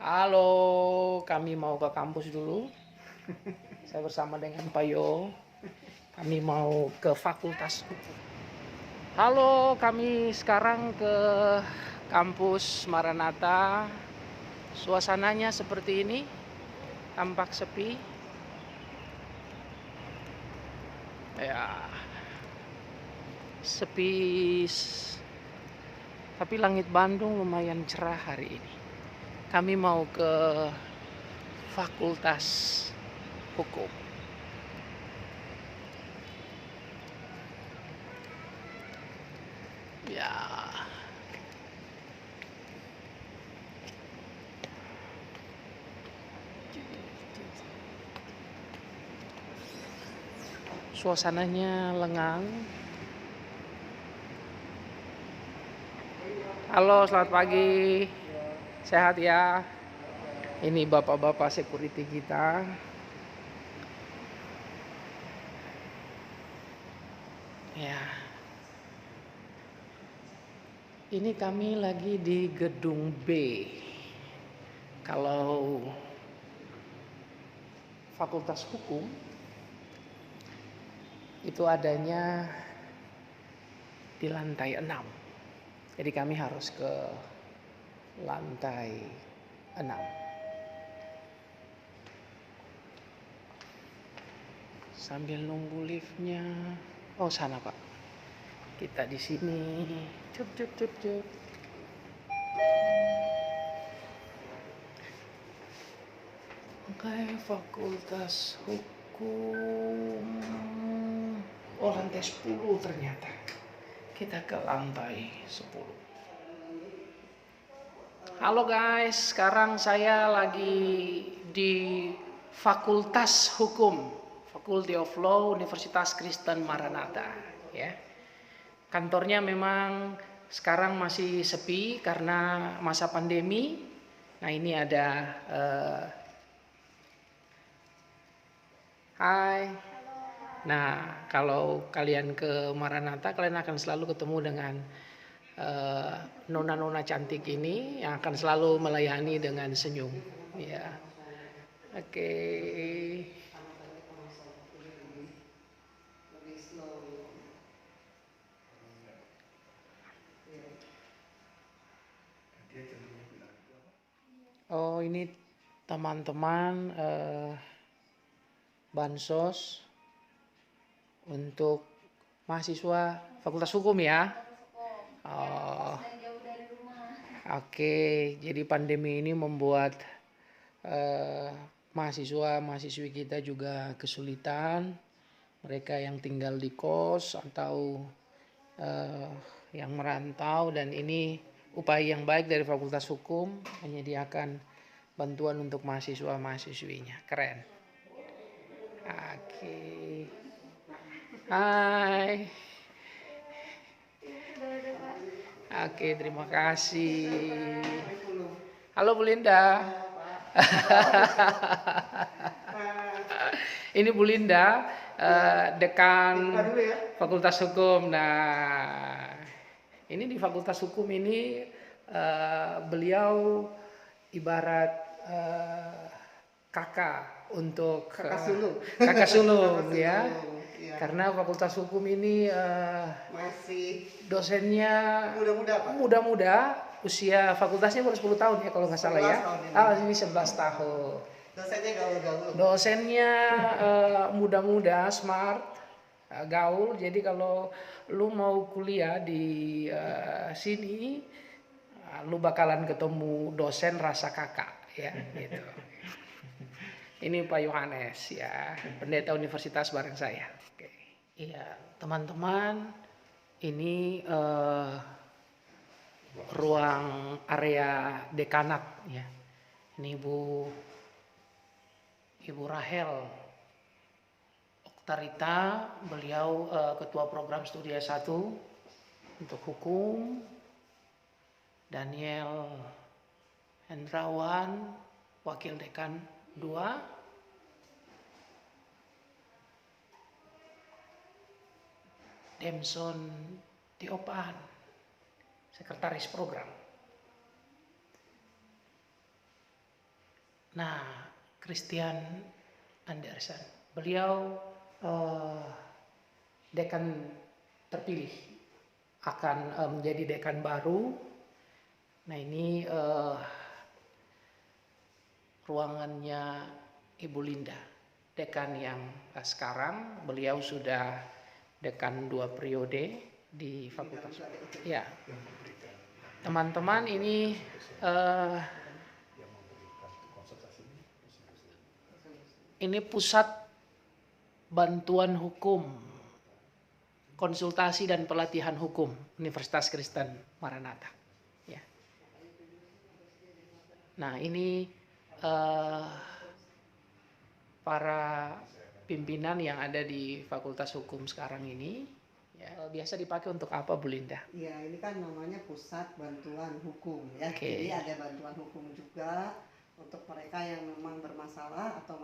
Halo, kami mau ke kampus dulu. Saya bersama dengan Pak Yo. Kami mau ke Fakultas Hukum. Halo, kami sekarang ke kampus Maranatha. Suasananya seperti ini, tampak sepi. Ya, sepi. Tapi langit Bandung lumayan cerah hari ini. Kami mau ke Fakultas Hukum. Ya. Suasananya lengang. Halo, selamat pagi. Sehat ya. Ini bapak-bapak security kita. Ya. Ini kami lagi di gedung B. Kalau Fakultas Hukum itu adanya di lantai 6. Jadi kami harus ke lantai 6. Sambil nunggu liftnya. Oh, sana Pak. Kita di sini. Cup. Oke, Fakultas Hukum. Oh, lantai 10 ternyata. Kita ke lantai 10. Halo guys, sekarang saya lagi di Fakultas Hukum, Faculty of Law, Universitas Kristen Maranatha. Ya, kantornya memang sekarang masih sepi karena masa pandemi. Nah, ini ada Hai. Nah, kalau kalian ke Maranatha, kalian akan selalu ketemu dengan nona-nona cantik ini yang akan selalu melayani dengan senyum. Ya, oke. Oh, ini teman-teman bansos untuk mahasiswa Fakultas Hukum ya. Oh, oke. Jadi pandemi ini membuat mahasiswa-mahasiswi kita juga kesulitan. Mereka yang tinggal di kos atau yang merantau, dan ini upaya yang baik dari Fakultas Hukum menyediakan bantuan untuk mahasiswa-mahasiswinya. Keren. Oke. Hai. Oke, terima kasih. Halo Bu Linda. Ini Bu Linda, dekan Fakultas Hukum. Nah, ini di Fakultas Hukum ini beliau ibarat kakak untuk kakak sulung ya. Karena Fakultas Hukum ini masih dosennya muda-muda, usia fakultasnya baru 10 tahun ya kalau nggak salah ya. Ini 11 tahun. Dosennya gaul-gaul. Dosennya muda-muda, smart, gaul. Jadi kalau lu mau kuliah di sini, lu bakalan ketemu dosen rasa kakak ya gitu. Ini Pak Yohanes ya, pendeta universitas bareng saya. Oke. Iya, teman-teman, ini ruang area dekanat ya. Ini Ibu Rahel Oktarita, beliau ketua program studi S1 untuk hukum. Daniel Hendrawan, wakil dekan 2. Demson Tiopan, sekretaris program. Nah, Christian Andersen, beliau dekan terpilih akan menjadi dekan baru. Nah, ini ruangannya Ibu Linda, dekan yang sekarang. Beliau sudah dekan 2 periode di fakultas. Ya, teman-teman, ini pusat bantuan hukum, konsultasi dan pelatihan hukum Universitas Kristen Maranatha. Ya. Nah, ini para pimpinan yang ada di Fakultas Hukum sekarang ini. Ya, biasa dipakai untuk apa, Bu Linda? Ya, ini kan namanya Pusat Bantuan Hukum ya. Oke. Jadi ada bantuan hukum juga untuk mereka yang memang bermasalah atau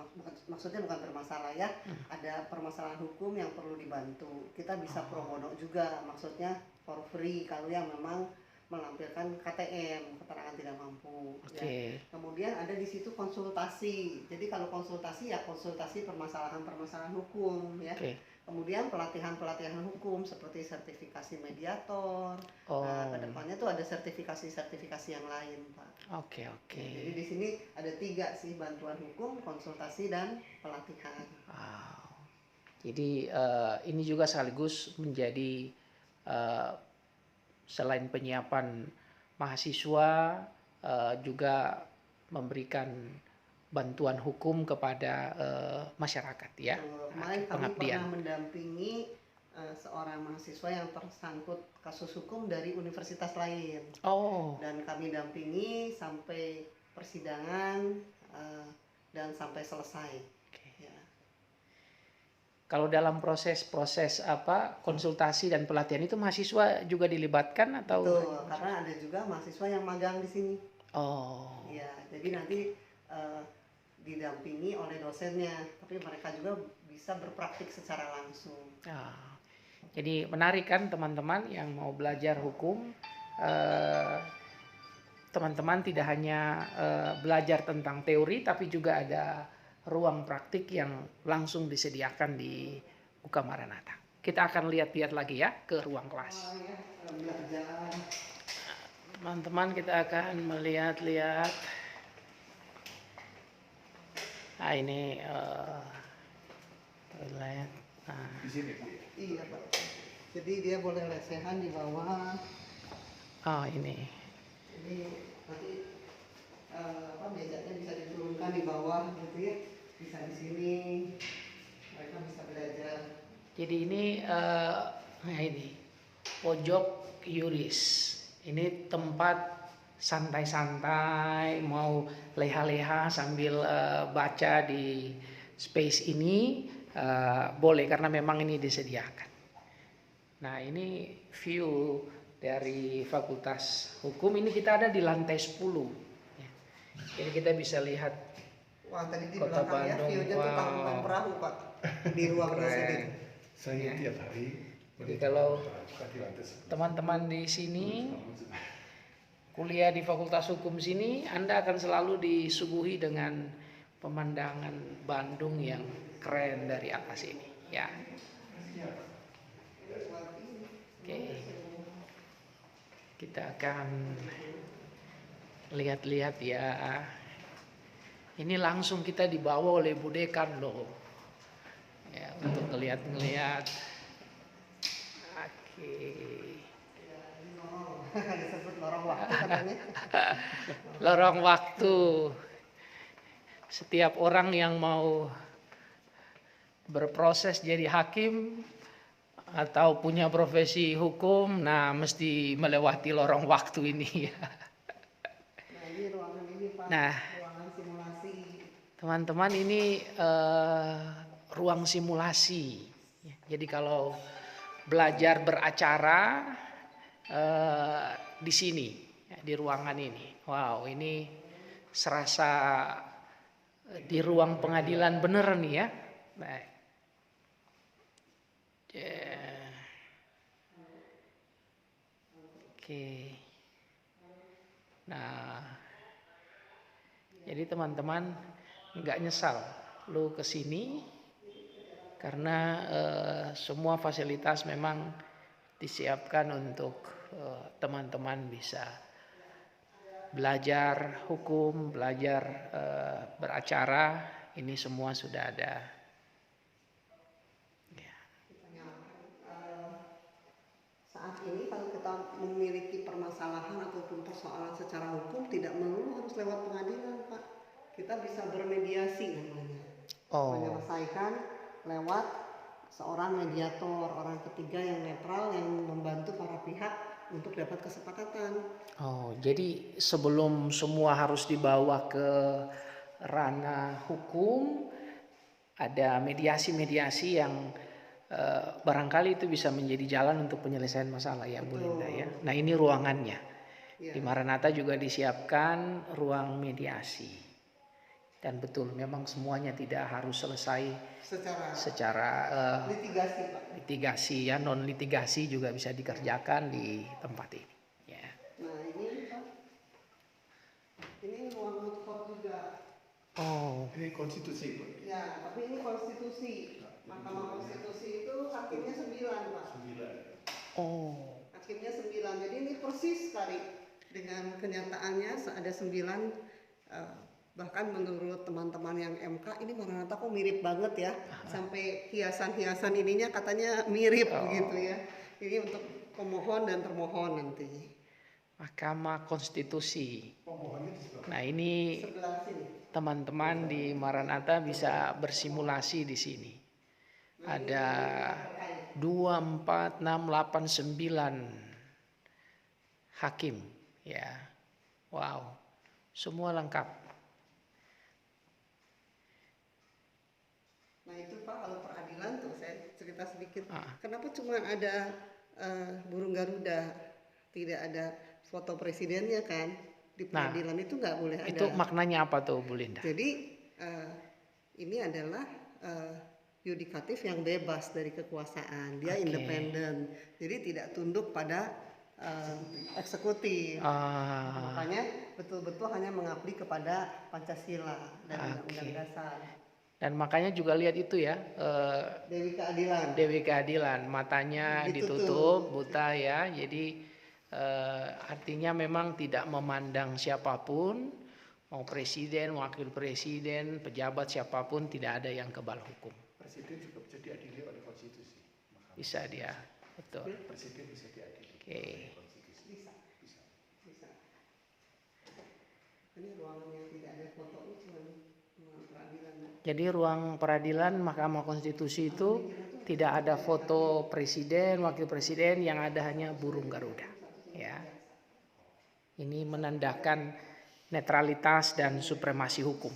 maksudnya bukan bermasalah ya. Ada permasalahan hukum yang perlu dibantu. Kita bisa pro bono juga, maksudnya for free kalau yang memang melampirkan KTM, keterangan tidak mampu. Oke. Ya. Kemudian ada di situ konsultasi. Jadi kalau konsultasi ya konsultasi permasalahan-permasalahan hukum ya. Oke. Kemudian pelatihan-pelatihan hukum seperti sertifikasi mediator. Oh. Nah, kedepannya tuh ada sertifikasi-sertifikasi yang lain, Pak. Oke. Jadi di sini ada 3 sih, bantuan hukum, konsultasi, dan pelatihan. Wow. Jadi ini juga sekaligus menjadi selain penyiapan mahasiswa, juga memberikan bantuan hukum kepada masyarakat ya. Kemarin kami pernah mendampingi seorang mahasiswa yang tersangkut kasus hukum dari universitas lain. Oh. Dan kami dampingi sampai persidangan dan sampai selesai. Okay. Ya. Kalau dalam proses konsultasi dan pelatihan itu mahasiswa juga dilibatkan atau? Betul, karena ada juga mahasiswa yang magang di sini. Oh. Ya, jadi nanti didampingi oleh dosennya, tapi mereka juga bisa berpraktik secara langsung. Jadi menarik kan teman-teman yang mau belajar hukum, teman-teman tidak hanya belajar tentang teori, tapi juga ada ruang praktik yang langsung disediakan di UKM Maranatha. Kita akan lihat-lihat lagi ya ke ruang kelas. Teman-teman, kita akan melihat-lihat. Nah, ini toilet. Nah. Di sini, Bu. Iya, Pak. Jadi dia boleh lesehan di bawah. Oh, ini. Jadi nanti mejanya bisa diturunkan di bawah gitu ya. Bisa di sini. Mereka bisa belajar. Jadi ini ini pojok yuris. Ini tempat santai-santai, mau leha-leha sambil baca di space ini boleh karena memang ini disediakan. Nah, ini view dari Fakultas Hukum. Ini kita ada di lantai 10. Ya. Jadi kita bisa lihat. Wah, tadi di Kota belakang ya, view-nya tuh tangkuban perahu, Pak. Di ruang dosen itu. Saya tiap hari. Jadi kalau teman-teman di sini kuliah di Fakultas Hukum sini, Anda akan selalu disuguhi dengan pemandangan Bandung yang keren dari atas ini, ya. Oke. Kita akan lihat-lihat ya. Ini langsung kita dibawa oleh Bu Dekan loh. Ya, untuk ngelihat-ngelihat. Oke. Disebut lorong waktu katanya. Lorong waktu. Setiap orang yang mau berproses jadi hakim atau punya profesi hukum, nah mesti melewati lorong waktu ini ya. Nah, ini ruangan ini, Pak. Nah, ruangan simulasi. Teman-teman, ini ruang simulasi. Jadi kalau belajar beracara di sini, di ruangan ini. Wow, ini serasa di ruang pengadilan bener nih ya. Baik. Oke. Nah, Jadi teman-teman nggak nyesal lu kesini karena semua fasilitas memang disiapkan untuk teman-teman bisa belajar hukum, belajar beracara, ini semua sudah ada. Ya. Saat ini kalau kita memiliki permasalahan ataupun persoalan secara hukum tidak melulu harus lewat pengadilan, Pak. Kita bisa bermediasi namanya. Menyelesaikan lewat seorang mediator, orang ketiga yang netral yang membantu para pihak untuk dapat kesepakatan. Jadi sebelum semua harus dibawa ke ranah hukum, ada mediasi-mediasi yang barangkali itu bisa menjadi jalan untuk penyelesaian masalah ya Bu Linda ya. Nah ini ruangannya. Di Maranatha juga disiapkan ruang mediasi. Dan betul memang semuanya tidak harus selesai secara litigasi, Pak. Litigasi ya, non litigasi juga bisa dikerjakan di tempat ini. Ya. Nah ini Pak, ini ruang moot court juga. Ini konstitusi, Pak. Ya, tapi ini konstitusi. Mahkamah Konstitusi itu hakimnya 9, Pak. 9. Hakimnya 9. Jadi ini persis sekali dengan kenyataannya ada 9. Bahkan menurut teman-teman yang MK ini Maranatha kok mirip banget ya, sampai hiasan-hiasan ininya katanya mirip begitu ya. Ini untuk pemohon dan termohon nanti. Mahkamah Konstitusi. Nah ini teman-teman di Maranatha bisa bersimulasi di sini. Ada 2, 4, 6, 8, 9 hakim ya. Wow, semua lengkap. Nah itu Pak, kalau peradilan tuh saya cerita sedikit. Kenapa cuma ada burung Garuda, tidak ada foto presidennya kan? Di peradilan itu nggak boleh ada. Itu maknanya apa tuh Bu Linda? Jadi ini adalah yudikatif yang bebas dari kekuasaan, dia independen, jadi tidak tunduk pada eksekutif. Makanya betul-betul hanya mengabdi kepada Pancasila dan Undang-Undang Dasar. Dan makanya juga lihat itu ya, Dewi Keadilan, matanya ditutup, buta ya, jadi artinya memang tidak memandang siapapun, mau presiden, wakil presiden, pejabat siapapun, tidak ada yang kebal hukum. Presiden juga bisa diadili oleh konstitusi. Bisa dia, betul. Presiden bisa diadili. Bisa. Ini ruangan yang tidak ada fotonya cuma peradilan. Jadi ruang peradilan Mahkamah Konstitusi itu tidak ada foto presiden, wakil presiden, yang ada hanya burung Garuda. Ya, ini menandakan netralitas dan supremasi hukum.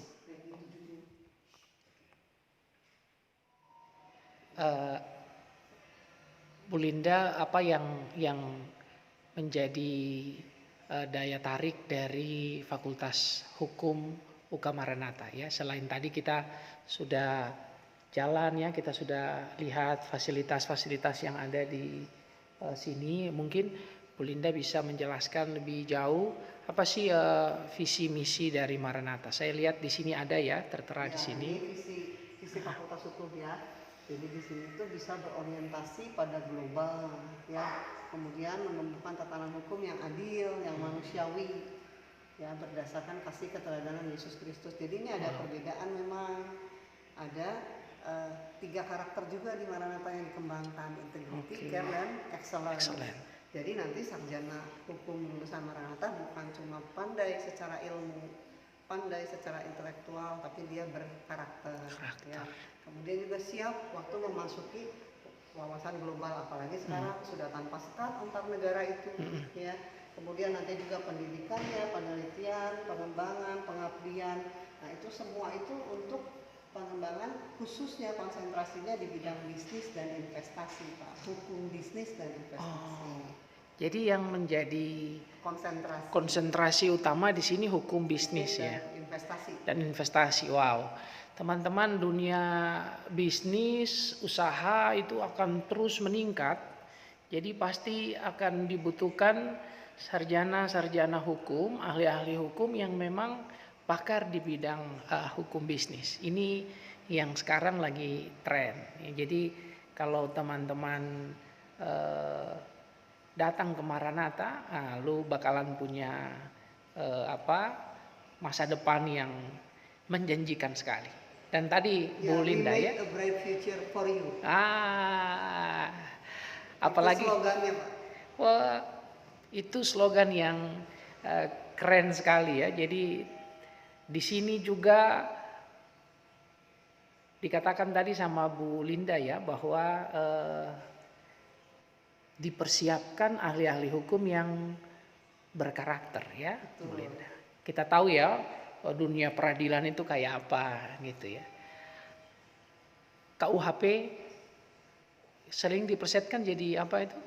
Bu Linda, apa yang menjadi daya tarik dari Fakultas Hukum UK Maranatha ya? Selain tadi kita sudah jalan ya, kita sudah lihat fasilitas-fasilitas yang ada di sini. Mungkin Bu Linda bisa menjelaskan lebih jauh apa sih visi misi dari Maranatha. Saya lihat di sini ada ya, tertera di sini. Ini visi Fakultas Hukum ya. Jadi di sini itu bisa berorientasi pada global ya, kemudian menumbuhkan tatanan hukum yang adil, yang manusiawi ya, berdasarkan kasih keteladanan Yesus Kristus. Jadi ini ada perbedaan, memang ada 3 karakter juga di Maranatha yang dikembangkan, integrity, care, dan excellence. Jadi nanti sarjana hukum lulusan Maranatha bukan cuma pandai secara ilmu, pandai secara intelektual, tapi dia berkarakter. Ya. Kemudian juga siap waktu memasuki wawasan global, apalagi sekarang sudah tanpa sekat antar negara itu. Ya. Kemudian nanti juga pendidikannya, penelitian, pengembangan, pengabdian. Nah itu semua itu untuk pengembangan, khususnya konsentrasinya di bidang bisnis dan investasi, Pak. Hukum bisnis dan investasi. Jadi yang menjadi konsentrasi utama di sini hukum bisnis ya, dan investasi. Wow, teman-teman, dunia bisnis usaha itu akan terus meningkat. Jadi pasti akan dibutuhkan sarjana-sarjana hukum, ahli-ahli hukum yang memang pakar di bidang hukum bisnis. Ini yang sekarang lagi tren. Ya, jadi kalau teman-teman datang ke Maranatha, lu bakalan punya masa depan yang menjanjikan sekali. Dan tadi Bu we Linda make ya. a bright future for you. Apalagi Itu slogannya, Pak. wah, itu slogan yang keren sekali ya. Jadi di sini juga dikatakan tadi sama Bu Linda ya bahwa dipersiapkan ahli-ahli hukum yang berkarakter ya, Bu Linda. Kita tahu ya dunia peradilan itu kayak apa gitu ya. KUHP sering dipersetkan jadi apa itu?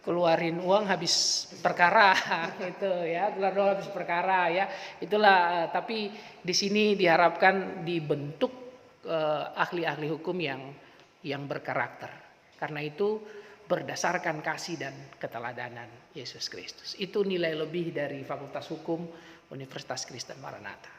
Keluarin uang habis perkara gitu ya, keluar uang habis perkara ya. Itulah tapi di sini diharapkan dibentuk ahli-ahli hukum yang berkarakter. Karena itu berdasarkan kasih dan keteladanan Yesus Kristus. Itu nilai lebih dari Fakultas Hukum Universitas Kristen Maranatha.